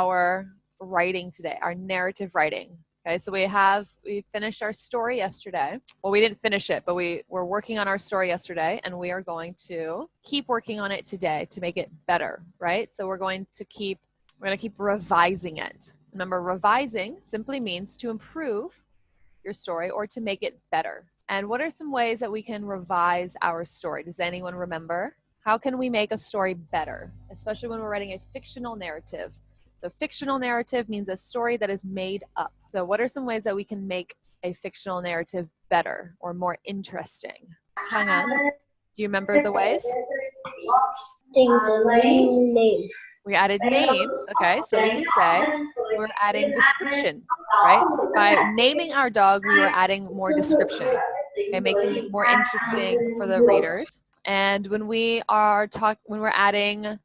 our writing today, our narrative writing. Okay, so we finished our story yesterday. Well, we didn't finish it, but we were working on our story yesterday, and we are going to keep working on it today to make it better, right? So we're going to keep revising it. Remember, revising simply means to improve your story or to make it better. And what are some ways that we can revise our story? Does anyone remember? How can we make a story better, especially when we're writing a fictional narrative? The fictional narrative means a story that is made up. So what are some ways that we can make a fictional narrative better or more interesting? Chang'an, do you remember the ways? We added names, okay, so we can say we're adding description, right? By naming our dog, we were adding more description, okay, making it more interesting for the readers. And when we're adding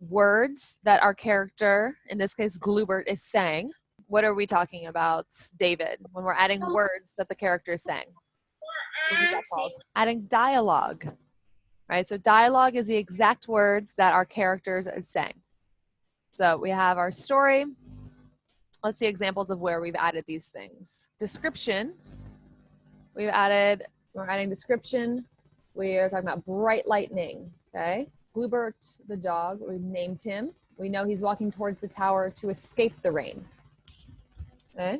words that our character, in this case Glubert, is saying, what are we talking about, David? When we're adding words that the character is saying, what is that called? Adding dialogue. Right, so dialogue is the exact words that our characters are saying. So we have our story. Let's see examples of where we've added these things. Description. We're adding description. We are talking about bright lightning. Okay, Glubert, the dog, we've named him. We know he's walking towards the tower to escape the rain. Okay.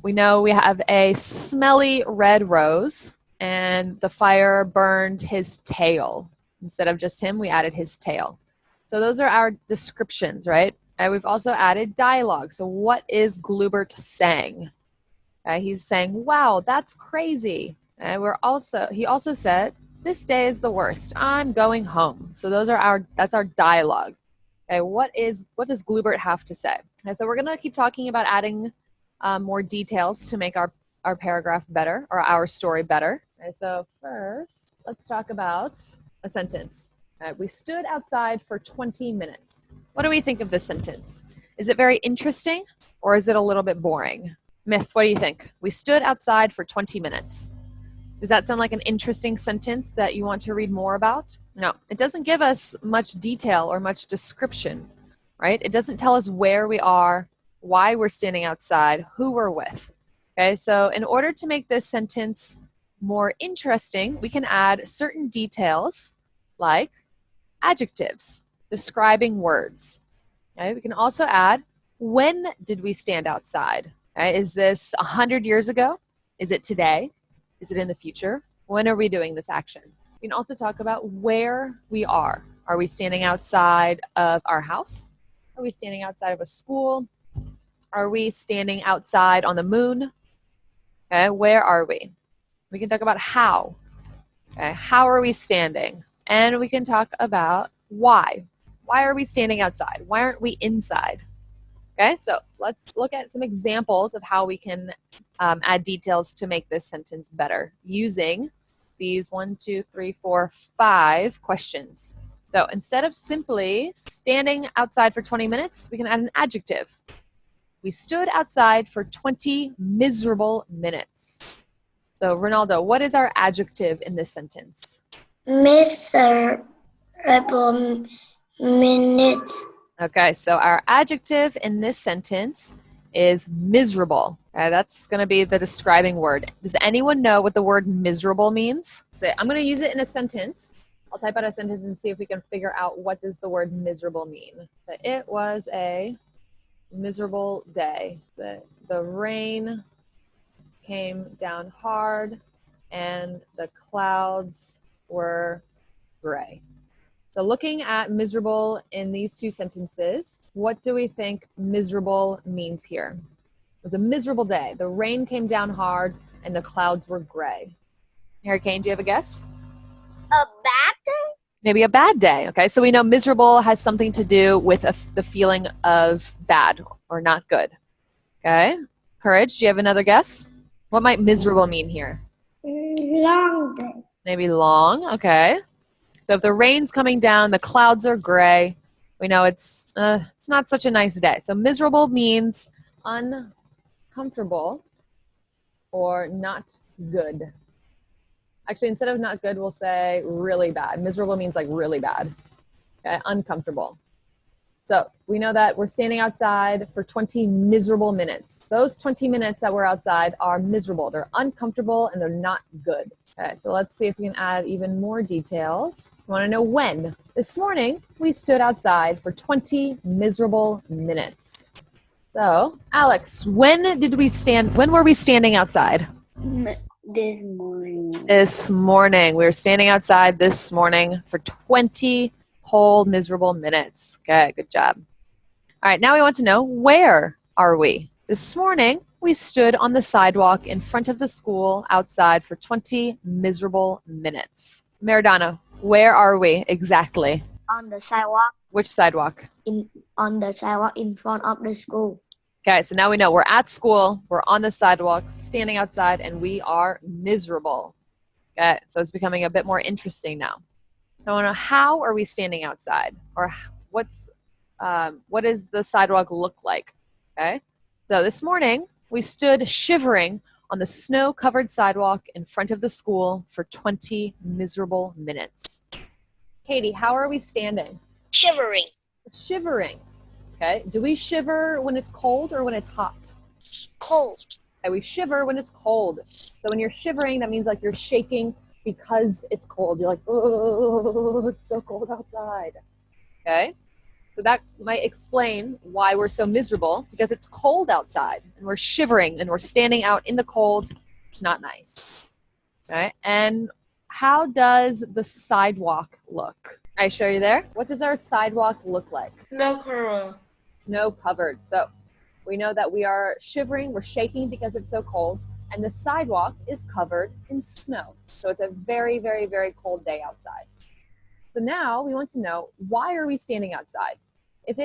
We know we have a smelly red rose, and the fire burned his tail. Instead of just him, we added his tail. So those are our descriptions, right? And we've also added dialogue. So what is Glubert saying? He's saying, wow, that's crazy. And he also said, this day is the worst. I'm going home. So that's our dialogue. Okay, what does Glubert have to say? Okay, so we're gonna keep talking about adding more details to make our paragraph better, or our story better. Okay, so first, let's talk about a sentence. We stood outside for 20 minutes. What do we think of this sentence? Is it very interesting, or is it a little bit boring? Myth, what do you think? We stood outside for 20 minutes. Does that sound like an interesting sentence that you want to read more about? No, it doesn't give us much detail or much description, right? It doesn't tell us where we are, why we're standing outside, who we're with. Okay, so in order to make this sentence more interesting, we can add certain details like adjectives, describing words. Okay, we can also add, when did we stand outside? Okay, is this 100 years ago? Is it today? Is it in the future? When are we doing this action? We can also talk about where we are. Are we standing outside of our house? Are we standing outside of a school? Are we standing outside on the moon? Okay, where are we? We can talk about how. Okay, how are we standing? And we can talk about why. Why are we standing outside? Why aren't we inside? Okay, so let's look at some examples of how we can add details to make this sentence better using these 5 questions. So instead of simply standing outside for 20 minutes, we can add an adjective. We stood outside for 20 miserable minutes. So Ronaldo, what is our adjective in this sentence? Miserable minutes. Okay, so our adjective in this sentence is miserable. Okay, that's going to be the describing word. Does anyone know what the word miserable means? So I'm going to use it in a sentence. I'll type out a sentence and see if we can figure out what does the word miserable mean. So it was a miserable day. The rain came down hard and the clouds were gray. So looking at miserable in these two sentences, what do we think miserable means here? It was a miserable day. The rain came down hard and the clouds were gray. Hurricane, do you have a guess? A bad day? Maybe a bad day. Okay, so we know miserable has something to do with the feeling of bad or not good. Okay, Courage, do you have another guess? What might miserable mean here? Long day. Maybe long. Okay. So if the rain's coming down, the clouds are gray, we know it's not such a nice day. So miserable means uncomfortable or not good. Actually, instead of not good, we'll say really bad. Miserable means like really bad. Okay, uncomfortable. So we know that we're standing outside for 20 miserable minutes. Those 20 minutes that we're outside are miserable. They're uncomfortable and they're not good. Okay, so let's see if we can add even more details. We want to know when. This morning, we stood outside for 20 miserable minutes. So, Alex, when were we standing outside? This morning. This morning. We were standing outside this morning for 20 whole miserable minutes. Okay, good job. All right, now we want to know, where are we? This morning, we stood on the sidewalk in front of the school outside for 20 miserable minutes. Maradona, where are we exactly? On the sidewalk. Which sidewalk? On the sidewalk in front of the school. Okay, so now we know we're at school, we're on the sidewalk, standing outside, and we are miserable. Okay, so it's becoming a bit more interesting now. I want to know, how are we standing outside? Or what does the sidewalk look like? Okay, so this morning, we stood shivering on the snow-covered sidewalk in front of the school for 20 miserable minutes. Katie, how are we standing? Shivering. Shivering. Okay, do we shiver when it's cold or when it's hot? Cold. Okay, we shiver when it's cold. So when you're shivering, that means like you're shaking because it's cold. You're like, oh, it's so cold outside. Okay, so that might explain why we're so miserable, because it's cold outside and we're shivering and we're standing out in the cold. It's not nice. Okay, and how does the sidewalk look? I show you there. What does our sidewalk look like? Snow covered. So we know that we are shivering, we're shaking because it's so cold, and the sidewalk is covered in snow. So it's a very, very, very cold day outside. So now we want to know, why are we standing outside? If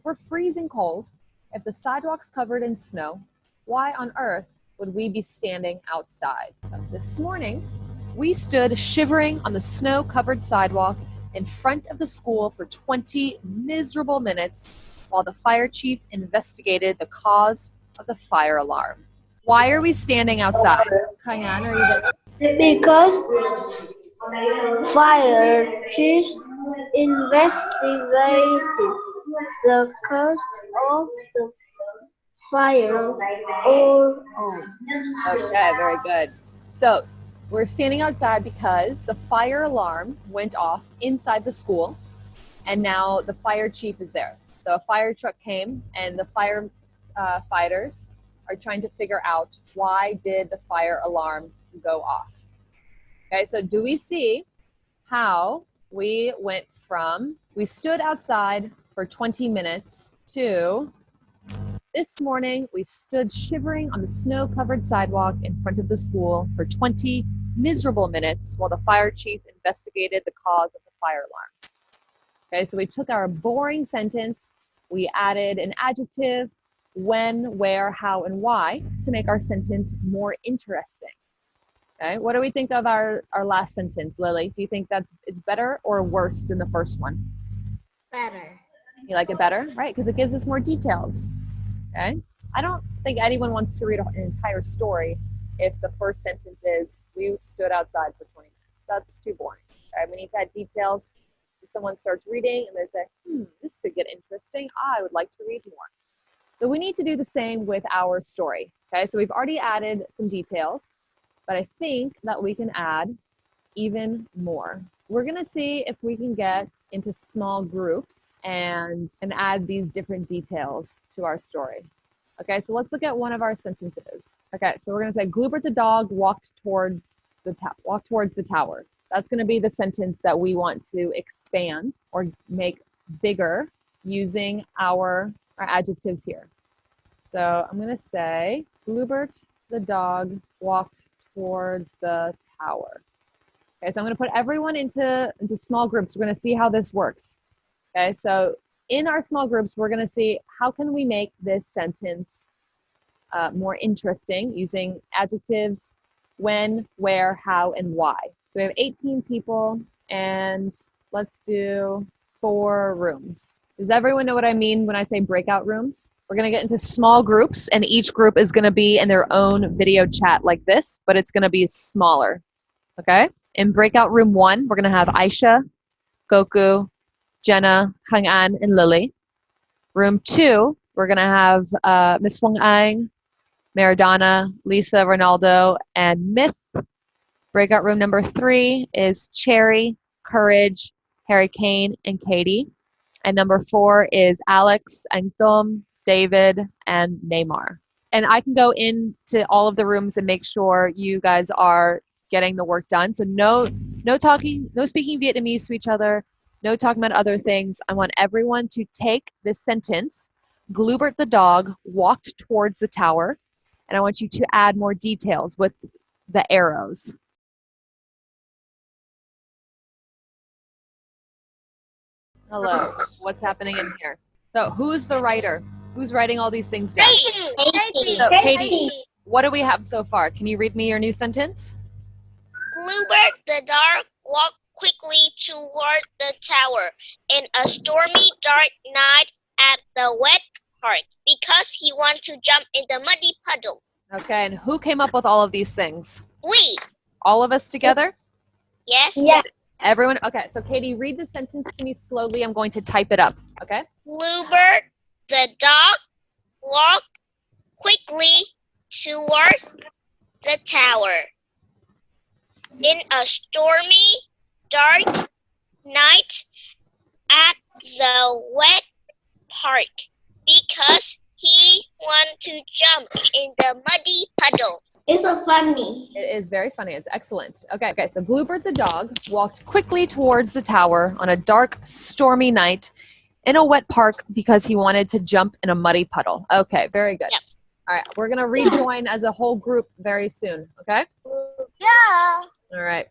we're freezing cold, if the sidewalk's covered in snow, why on earth would we be standing outside? This morning, we stood shivering on the snow-covered sidewalk in front of the school for 20 miserable minutes while the fire chief investigated the cause of the fire alarm. Why are we standing outside? Kaiyan, are you there? Because fire chief investigated the cause of the fire alarm. Okay, very good. So we're standing outside because the fire alarm went off inside the school, and now the fire chief is there. So a fire truck came, and the fighters are trying to figure out, why did the fire alarm go off? Okay, so do we see how we went from, we stood outside for 20 minutes to this morning, we stood shivering on the snow-covered sidewalk in front of the school for 20 miserable minutes while the fire chief investigated the cause of the fire alarm. Okay, so we took our boring sentence, we added an adjective, when, where, how, and why, to make our sentence more interesting. Okay, what do we think of our last sentence, Lily? Do you think it's better or worse than the first one? Better. You like it better, right? Because it gives us more details. Okay, I don't think anyone wants to read an entire story if the first sentence is, we stood outside for 20 minutes. That's too boring. Okay, we need to add details. If someone starts reading and they say, this could get interesting, I would like to read more. So we need to do the same with our story. Okay, so we've already added some details, but I think that we can add even more. We're gonna see if we can get into small groups and add these different details to our story. Okay, so let's look at one of our sentences. Okay, so we're gonna say, Gloobert the dog walked towards the tower. That's gonna be the sentence that we want to expand or make bigger using our adjectives here. So I'm gonna say, Gloobert the dog walked towards the tower. Okay, so I'm going to put everyone into small groups. We're going to see how this works. Okay, so in our small groups, we're going to see how can we make this sentence more interesting using adjectives, when, where, how, and why. So we have 18 people, and let's do 4 rooms. Does everyone know what I mean when I say breakout rooms? We're going to get into small groups, and each group is going to be in their own video chat like this, but it's going to be smaller. Okay? In breakout room 1, we're going to have Aisha, Goku, Jenna, Kang-an, and Lily. Room 2, we're going to have Miss Wong Ang, Maradona, Lisa, Ronaldo, and Miss. Breakout room number 3 is Cherry, Courage, Harry Kane, and Katie. And number 4 is Alex, and Tom, David, and Neymar. And I can go into all of the rooms and make sure you guys are getting the work done. So no talking, no speaking Vietnamese to each other, no talking about other things. I want everyone to take this sentence, Gloobert the dog walked towards the tower, and I want you to add more details with the arrows. Hello, what's happening in here? So who's the writer? Who's writing all these things down? Katie. So Katie, what do we have so far? Can you read me your new sentence? Gloobert the dog walked quickly toward the tower in a stormy, dark night at the wet park because he wanted to jump in the muddy puddle. Okay, and who came up with all of these things? We. All of us together? Yes. Yeah. Everyone? Okay, so Katie, read the sentence to me slowly. I'm going to type it up, okay? Gloobert the dog walked quickly toward the tower in a stormy, dark night at the wet park because he wanted to jump in the muddy puddle. It's so funny. It is very funny. It's excellent. Okay, so Gloobert the dog walked quickly towards the tower on a dark, stormy night in a wet park because he wanted to jump in a muddy puddle. Okay, very good. Yep. All right, we're going to rejoin as a whole group very soon, okay? Yeah. All right.